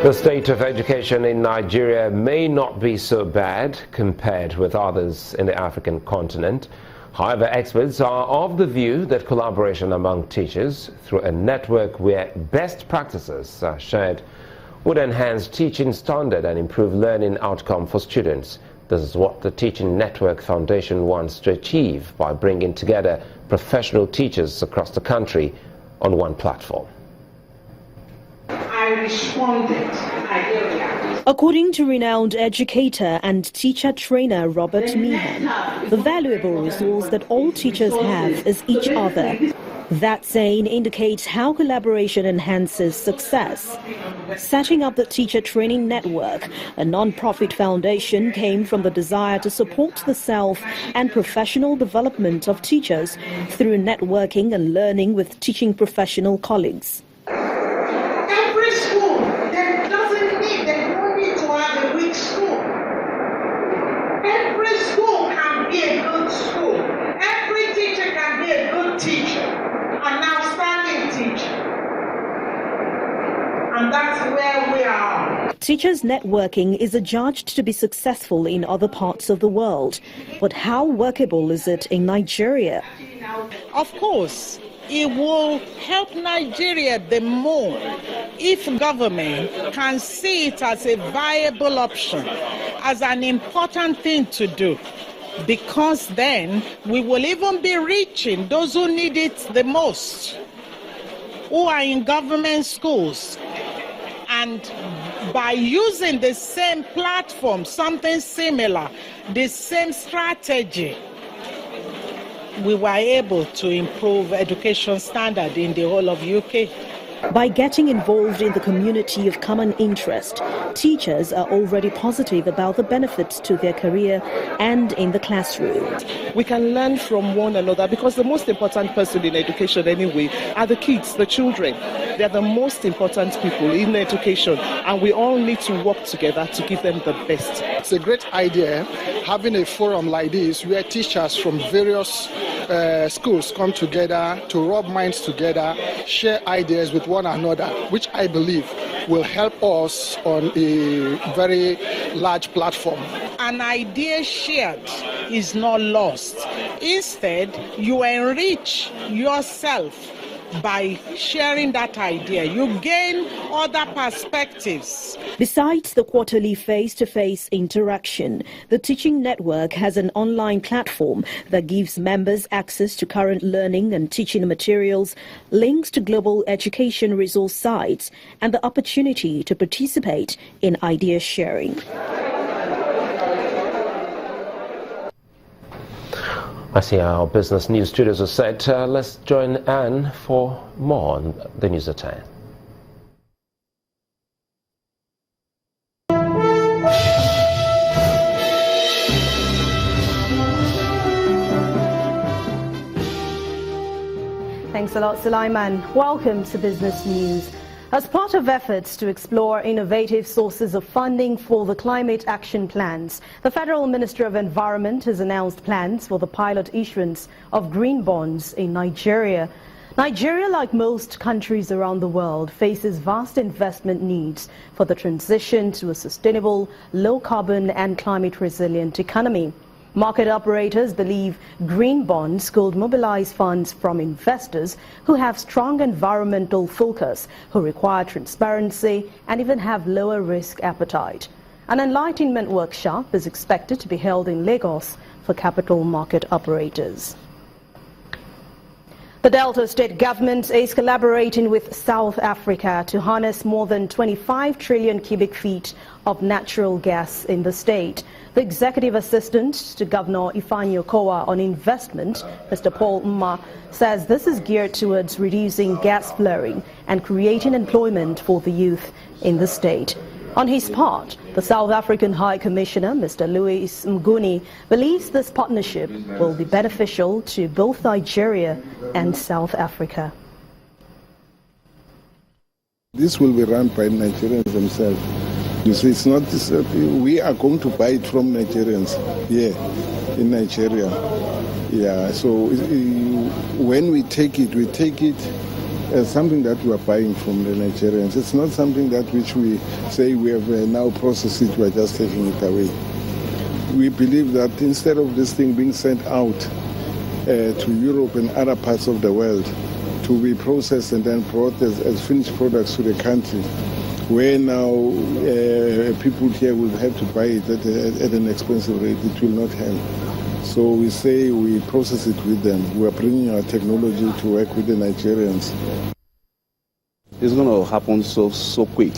The state of education in Nigeria may not be so bad compared with others in the African continent. However, experts are of the view that collaboration among teachers through a network where best practices are shared would enhance teaching standard and improve learning outcome for students. This is what the Teaching Network Foundation wants to achieve by bringing together professional teachers across the country on one platform. I responded. According to renowned educator and teacher trainer Robert Meehan, the valuable resource that all teachers have is each other. That saying indicates how collaboration enhances success. Setting up the Teacher Training Network, a non-profit foundation, came from the desire to support the self and professional development of teachers through networking and learning with teaching professional colleagues. Every school, they don't need to have a weak school. Every school can be a good school. Every teacher can be a good teacher, an outstanding teacher. And that's where we are. Teachers networking is adjudged to be successful in other parts of the world. But how workable is it in Nigeria? Of course, it will help Nigeria the more if government can see it as a viable option, as an important thing to do, because then we will even be reaching those who need it the most, who are in government schools. And by using the same platform, something similar, the same strategy, we were able to improve education standard in the whole of UK. By getting involved in the community of common interest, teachers are already positive about the benefits to their career and in the classroom. We can learn from one another because the most important person in education anyway are the kids, the children. They are the most important people in education, and we all need to work together to give them the best. It's a great idea having a forum like this where teachers from various schools come together to rub minds together, share ideas with one another, which I believe will help us on a very large platform. An idea shared is not lost. Instead, you enrich yourself by sharing that idea. You gain other perspectives. Besides the quarterly face-to-face interaction, the Teaching Network has an online platform that gives members access to current learning and teaching materials, links to global education resource sites, and the opportunity to participate in idea sharing. I see our business news studios are set. Let's join Anne for more on the news at 10. Thanks a lot, Sulaiman. Welcome to Business News. As part of efforts to explore innovative sources of funding for the climate action plans, the Federal Ministry of Environment has announced plans for the pilot issuance of green bonds in Nigeria. Nigeria, like most countries around the world, faces vast investment needs for the transition to a sustainable, low-carbon and climate-resilient economy. Market operators believe green bonds could mobilize funds from investors who have strong environmental focus, who require transparency and even have lower risk appetite. An enlightenment workshop is expected to be held in Lagos for capital market operators. The Delta State government is collaborating with South Africa to harness more than 25 trillion cubic feet of natural gas in the state. The executive assistant to Governor Ifeanyi Okowa on investment, Mr. Paul Mma, says this is geared towards reducing gas flaring and creating employment for the youth in the state. On his part, the South African High Commissioner, Mr. Louis Mguni, believes this partnership will be beneficial to both Nigeria and South Africa. This will be run by Nigerians themselves. You see, it's not this, we are going to buy it from Nigerians here in Nigeria. Yeah, so when we take it something that we are buying from the Nigerians. It's not something that which we say we have now processed it, we are just taking it away. We believe that instead of this thing being sent out to Europe and other parts of the world to be processed and then brought as finished products to the country, where now people here will have to buy it at an expensive rate, it will not help. So we say we process it with them. We are bringing our technology to work with the Nigerians. It's going to happen so quick.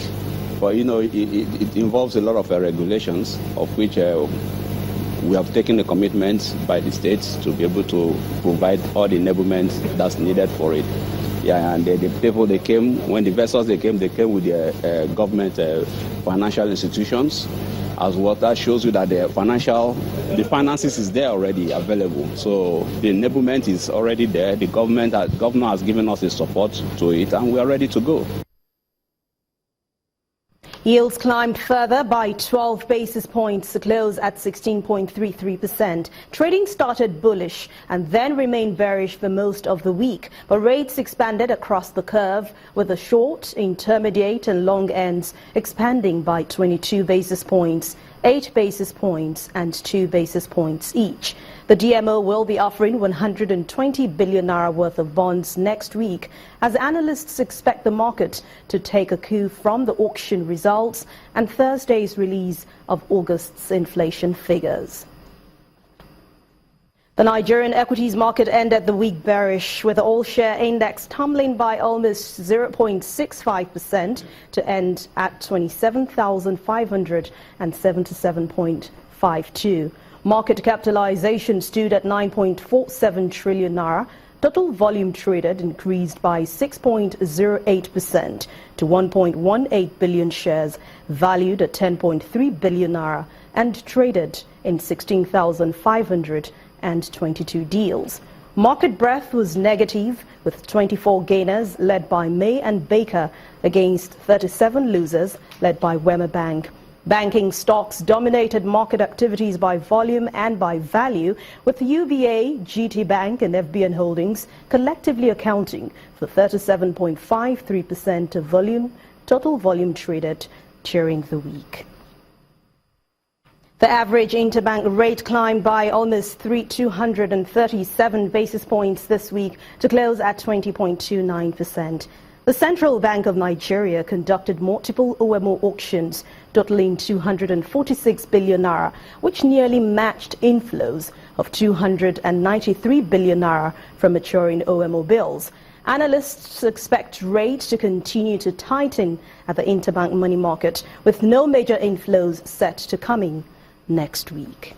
But, you know, it involves a lot of regulations, of which we have taken the commitment by the states to be able to provide all the enablement that's needed for it. Yeah, and the people they came, when the vessels they came with the government financial institutions as well. That shows you that the finances is there already available. So the enablement is already there. The governor has given us the support to it, and we are ready to go. Yields climbed further by 12 basis points to close at 16.33%. Trading started bullish and then remained bearish for most of the week, but rates expanded across the curve, with the short, intermediate and long ends expanding by 22 basis points, 8 basis points and 2 basis points each. The DMO will be offering 120 billion naira worth of bonds next week, as analysts expect the market to take a cue from the auction results and Thursday's release of August's inflation figures. The Nigerian equities market ended the week bearish, with the all-share index tumbling by almost 0.65% to end at 27,577.52. Market capitalization stood at 9.47 trillion naira. Total volume traded increased by 6.08% to 1.18 billion shares, valued at 10.3 billion naira, and traded in 16,522 deals. Market breadth was negative, with 24 gainers led by May and Baker against 37 losers led by Wema Bank. Banking stocks dominated market activities by volume and by value, with UBA, GT Bank and FBN Holdings collectively accounting for 37.53% of total volume traded during the week. The average interbank rate climbed by almost 237 basis points this week to close at 20.29%. The Central Bank of Nigeria conducted multiple OMO auctions totaling 246 billion naira, which nearly matched inflows of 293 billion naira from maturing OMO bills. Analysts expect rates to continue to tighten at the interbank money market, with no major inflows set to come in next week.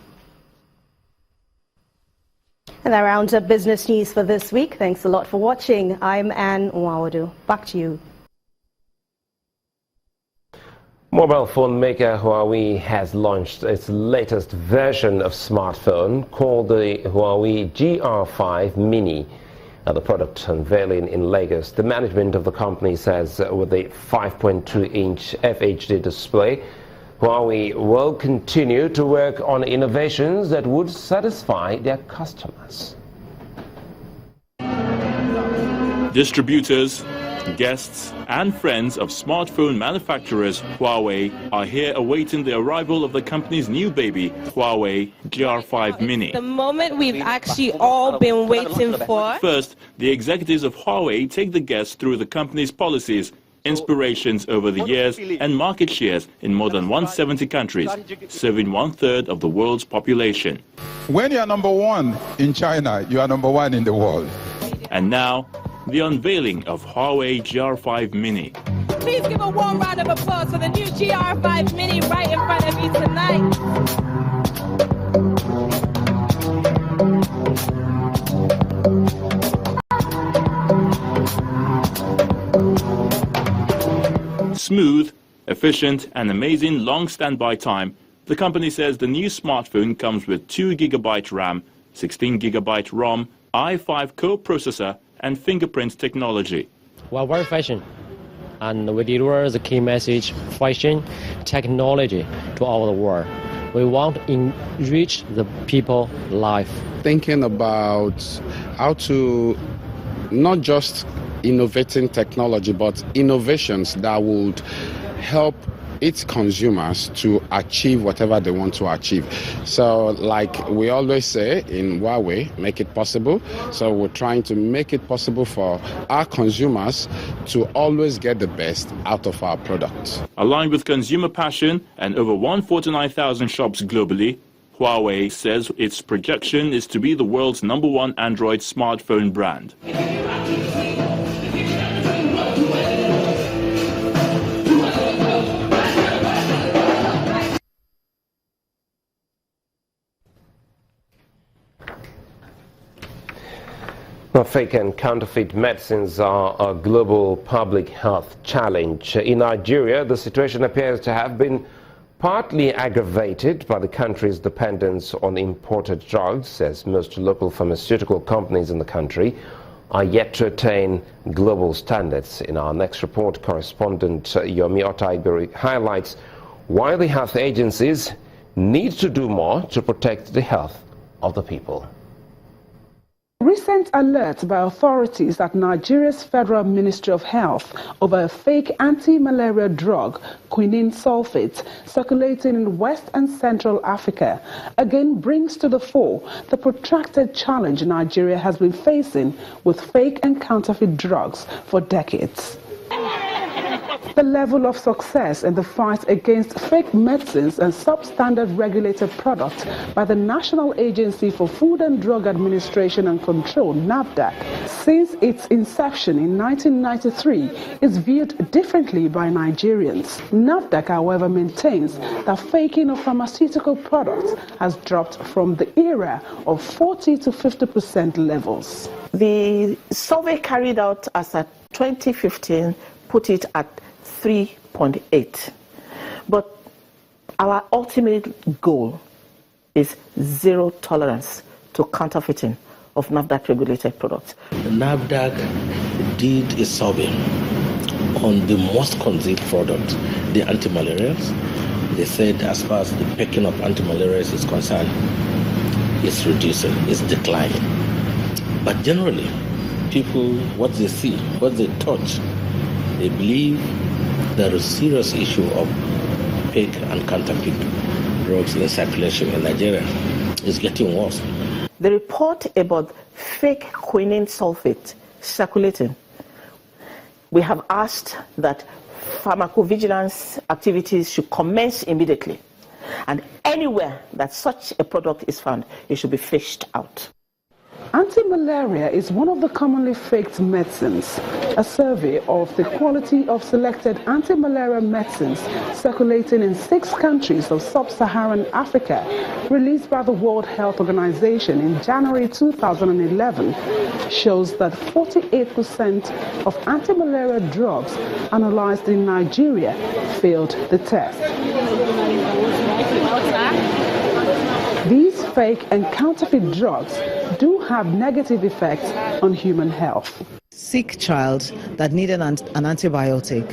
And that rounds up business news for this week. Thanks a lot for watching. I'm Anne Nwawadu. Back to you. Mobile phone maker Huawei has launched its latest version of smartphone called the Huawei GR5 Mini. The product unveiling in Lagos. The management of the company says with a 5.2-inch FHD display, Huawei will continue to work on innovations that would satisfy their customers. Distributors, guests and friends of smartphone manufacturers Huawei are here awaiting the arrival of the company's new baby, Huawei GR5 Mini. The moment we've actually all been waiting for. First, the executives of Huawei take the guests through the company's policies, inspirations over the years and market shares in more than 170 countries, serving 1/3 of the world's population. When you are number one in China, you are number one in the world. And now, the unveiling of Huawei GR5 Mini. Please give a warm round of applause for the new GR5 Mini right in front of me tonight. Smooth, efficient and amazing long standby time, the company says the new smartphone comes with 2 GB RAM, 16 GB ROM, i5 co-processor and fingerprint technology. We are very fashion, and we deliver the key message, fashion technology to all the world. We want to enrich the people's life. Thinking about how to not just innovating technology, but innovations that would help its consumers to achieve whatever they want to achieve. So like we always say in Huawei, make it possible. So we're trying to make it possible for our consumers to always get the best out of our products. Aligned with consumer passion and over 149,000 shops globally, Huawei says its projection is to be the world's #1 Android smartphone brand. Well, fake and counterfeit medicines are a global public health challenge. In Nigeria, the situation appears to have been partly aggravated by the country's dependence on imported drugs, as most local pharmaceutical companies in the country are yet to attain global standards. In our next report, correspondent Yomi Otaibiri highlights why the health agencies need to do more to protect the health of the people. Recent alerts by authorities at Nigeria's Federal Ministry of Health over a fake anti-malaria drug, quinine sulfate, circulating in West and Central Africa, again brings to the fore the protracted challenge Nigeria has been facing with fake and counterfeit drugs for decades. The level of success in the fight against fake medicines and substandard regulated products by the National Agency for Food and Drug Administration and Control, NAFDAC, since its inception in 1993 is viewed differently by Nigerians. NAFDAC, however, maintains that faking of pharmaceutical products has dropped from the era of 40 to 50% levels. The survey carried out as at 2015 put it at 3.8. But our ultimate goal is zero tolerance to counterfeiting of NAFDAC regulated products. NAFDAC did a survey on the most consumed product, the anti-malarials. They said as far as the picking of anti-malarials is concerned, it's reducing, it's declining. But generally, people, what they see, what they touch, they believe there is a serious issue of fake and counterfeit drugs in circulation in Nigeria. It's getting worse. The report about fake quinine sulfate circulating, we have asked that pharmacovigilance activities should commence immediately. And anywhere that such a product is found, it should be fished out. Anti-malaria is one of the commonly faked medicines. A survey of the quality of selected anti-malaria medicines circulating in 6 countries of sub-Saharan Africa, released by the World Health Organization in January 2011, shows that 48% of anti-malaria drugs analyzed in Nigeria failed the test. These fake and counterfeit drugs do have negative effects on human health. Sick child that needed an antibiotic.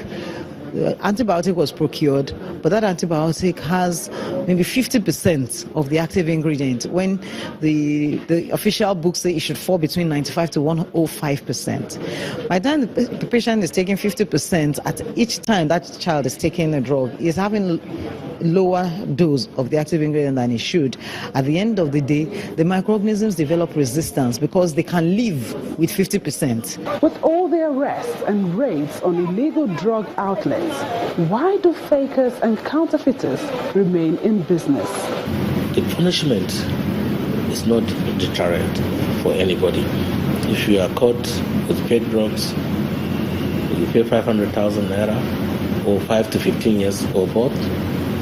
The antibiotic was procured, but that antibiotic has maybe 50% of the active ingredient, when the official books say it should fall between 95 to 105%. By the time the patient is taking 50%, at each time that child is taking a drug, he is having lower dose of the active ingredient than it should. At the end of the day, the microorganisms develop resistance because they can live with 50%. With all the arrests and raids on illegal drug outlets, why do fakers and counterfeiters remain in business? The punishment is not a deterrent for anybody. If you are caught with fake drugs, you pay 500,000 naira or 5 to 15 years or both.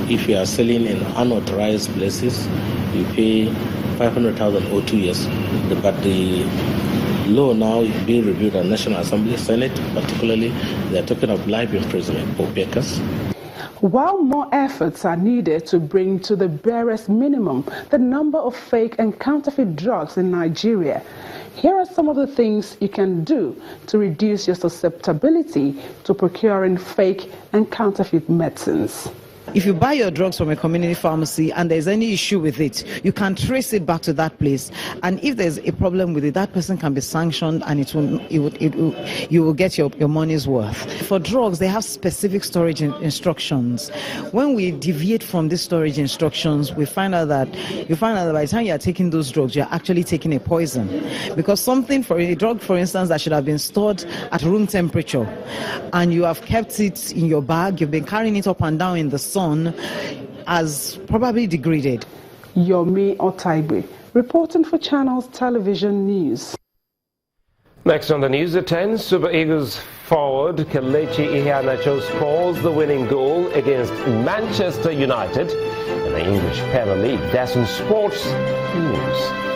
If you are selling in unauthorized places, you pay 500,000 or 2 years. But the law now is being reviewed at National Assembly, Senate, particularly, they are talking of life imprisonment for fakers. While more efforts are needed to bring to the barest minimum the number of fake and counterfeit drugs in Nigeria, here are some of the things you can do to reduce your susceptibility to procuring fake and counterfeit medicines. If you buy your drugs from a community pharmacy and there's any issue with it, you can trace it back to that place. And if there's a problem with it, that person can be sanctioned and you will get your money's worth. For drugs, they have specific storage instructions. When we deviate from these storage instructions, you find out that by the time you are taking those drugs, you're actually taking a poison. Because something for a drug, for instance, that should have been stored at room temperature, and you have kept it in your bag, you've been carrying it up and down in the sun, as probably degraded. Yomi Otaibe, reporting for Channels Television News. Next on the news at 10, Super Eagles forward Kelechi Iheanacho scores the winning goal against Manchester United in the English Premier League. That's in sports news.